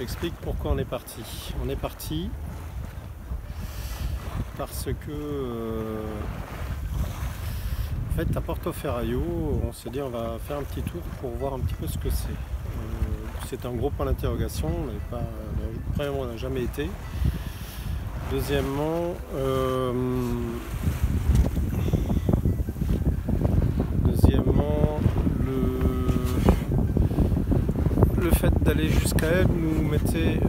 t'explique pourquoi on est parti. On est parti parce que en fait à Portoferraio, on s'est dit on va faire un petit tour pour voir un petit peu ce que c'est. C'est un gros point d'interrogation, premièrement on n'a jamais été. Deuxièmement, le fait d'aller jusqu'à elle nous mettait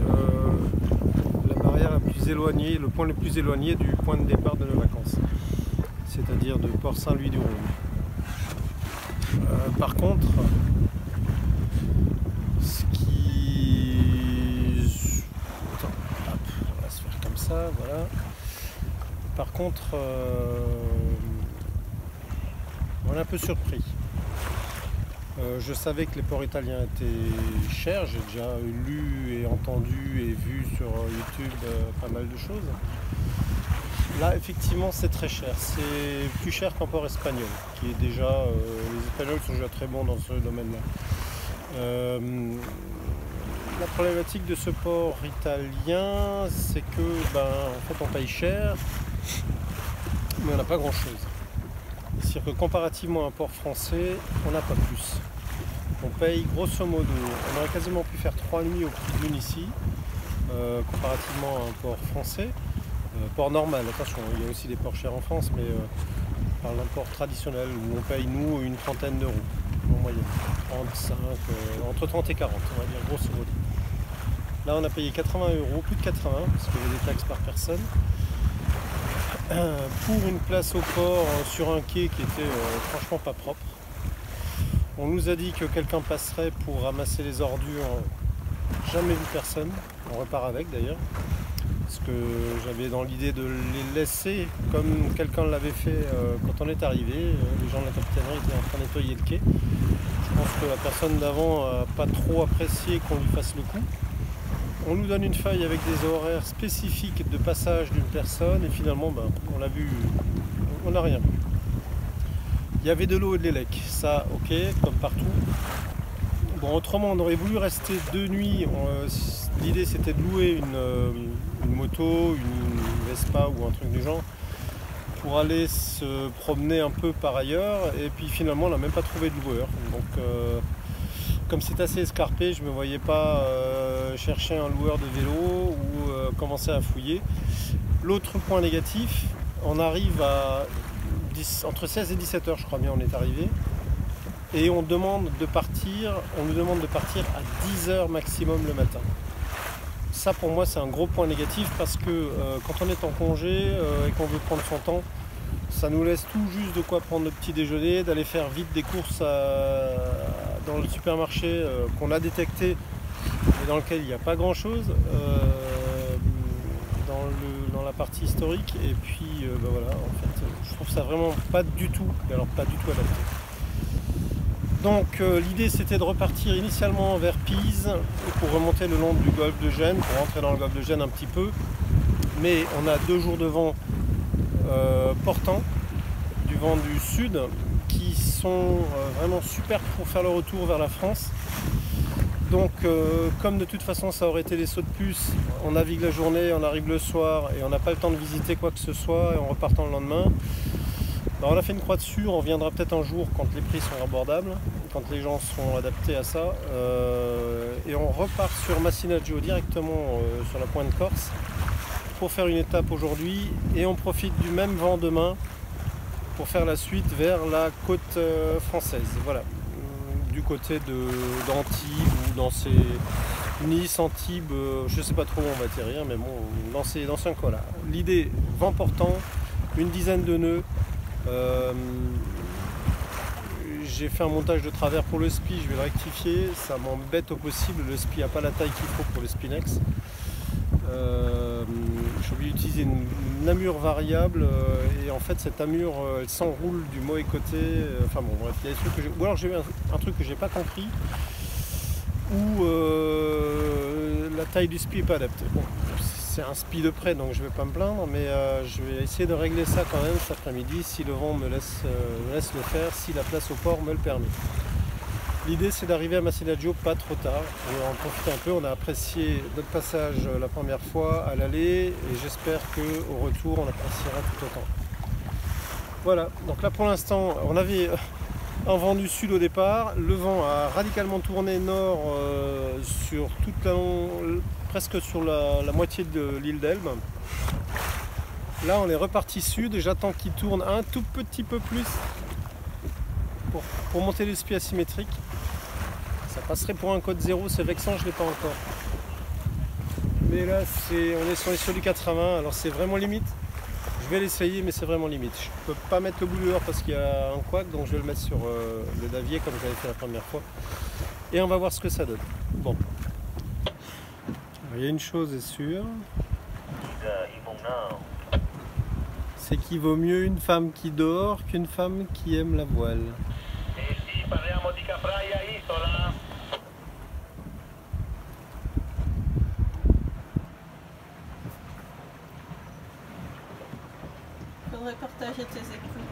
la barrière la plus éloignée, le point le plus éloigné du point de départ de nos vacances, c'est-à-dire de Port-Saint-Louis-du-Rhône. Par contre, ce qui... Attends, hop, on va se faire comme ça, voilà. Par contre, on est un peu surpris. Je savais que les ports italiens étaient chers, j'ai déjà lu et entendu et vu sur YouTube pas mal de choses. Là, effectivement, c'est très cher. C'est plus cher qu'un port espagnol, qui est déjà... les Espagnols sont déjà très bons dans ce domaine-là. La problématique de ce port italien, c'est que, en fait, on paye cher, mais on n'a pas grand-chose. C'est-à-dire que comparativement à un port français, on n'a pas plus. On paye grosso modo, on aurait quasiment pu faire 3 nuits au prix d'une ici, comparativement à un port français. Port normal, attention, il y a aussi des ports chers en France, mais on parle d'un port traditionnel où on paye nous une trentaine d'euros en moyenne, 35, entre 30 et 40, on va dire grosso modo. Là on a payé 80 euros, plus de 80, parce qu'il y avait des taxes par personne. Pour une place au port sur un quai qui était franchement pas propre. On nous a dit que quelqu'un passerait pour ramasser les ordures. Jamais vu personne. On repart avec d'ailleurs. Parce que j'avais dans l'idée de les laisser comme quelqu'un l'avait fait quand on est arrivé. Les gens de la capitainerie étaient en train de nettoyer le quai. Je pense que la personne d'avant n'a pas trop apprécié qu'on lui fasse le coup. On nous donne une feuille avec des horaires spécifiques de passage d'une personne et finalement on l'a vu, on n'a rien. Il y avait de l'eau et de l'élec, ça ok, comme partout. Bon, autrement on aurait voulu rester 2 nuits, l'idée c'était de louer une moto, une Vespa ou un truc du genre pour aller se promener un peu par ailleurs et puis finalement on n'a même pas trouvé de loueur. Donc comme c'est assez escarpé, je ne me voyais pas chercher un loueur de vélo ou commencer à fouiller. L'autre point négatif, on arrive à entre 16 et 17 heures, je crois bien, on est arrivé. Et on nous demande de partir à 10 heures maximum le matin. Ça pour moi c'est un gros point négatif parce que quand on est en congé et qu'on veut prendre son temps, ça nous laisse tout juste de quoi prendre notre petit déjeuner, d'aller faire vite des courses dans le supermarché qu'on a détecté et dans lequel il n'y a pas grand chose dans la partie historique. Et puis voilà, en fait, je trouve ça vraiment pas du tout adapté. Donc l'idée c'était de repartir initialement vers Pise pour remonter le long du golfe de Gênes, pour rentrer dans le golfe de Gênes un petit peu. Mais on a 2 jours de vent portant, du vent du sud, qui sont vraiment super pour faire le retour vers la France. Donc comme de toute façon ça aurait été des sauts de puce, on navigue la journée, on arrive le soir et on n'a pas le temps de visiter quoi que ce soit et en repartant le lendemain. On a fait une croix dessus, on reviendra peut-être un jour quand les prix sont abordables, quand les gens seront adaptés à ça. Et on repart sur Masinaggio directement sur la pointe Corse pour faire une étape aujourd'hui et on profite du même vent demain pour faire la suite vers la côte française. Voilà, du côté d'Antibes ou dans ces Nice, Antibes, je sais pas trop où on va atterrir, mais bon, dans ce coin-là. L'idée, vent portant, une dizaine de nœuds. J'ai fait un montage de travers pour le SPI, je vais le rectifier, ça m'embête au possible, le SPI n'a pas la taille qu'il faut pour le Spinex. Je suis obligé d'utiliser une amure variable et en fait cette amure elle s'enroule du mauvais côté, enfin bon bref, il y a des trucs que ou alors j'ai eu un truc que j'ai pas compris ou la taille du SPI n'est pas adaptée. Bon, c'est un SPI de près donc je vais pas me plaindre, mais je vais essayer de régler ça quand même cet après-midi si le vent me laisse le faire, si la place au port me le permet. L'idée c'est d'arriver à Masinaggio pas trop tard et en profiter un peu. On a apprécié notre passage la première fois à l'aller et j'espère qu'au retour on appréciera tout autant. Voilà, donc là pour l'instant on avait un vent du sud au départ, le vent a radicalement tourné nord sur toute presque sur la moitié de l'île d'Elbe. Là on est reparti sud et j'attends qu'il tourne un tout petit peu plus pour monter les spies asymétriques. Ça passerait pour un code 0, c'est vexant, je ne l'ai pas encore. Mais là on est sur du 80, alors c'est vraiment limite. Je vais l'essayer mais c'est vraiment limite. Je ne peux pas mettre le bout dehors parce qu'il y a un couac, donc je vais le mettre sur le davier comme j'avais fait la première fois. Et on va voir ce que ça donne. Bon. Alors, il y a une chose est sûre. C'est qu'il vaut mieux une femme qui dort qu'une femme qui aime la voile. Faudrait partager tes écoutes.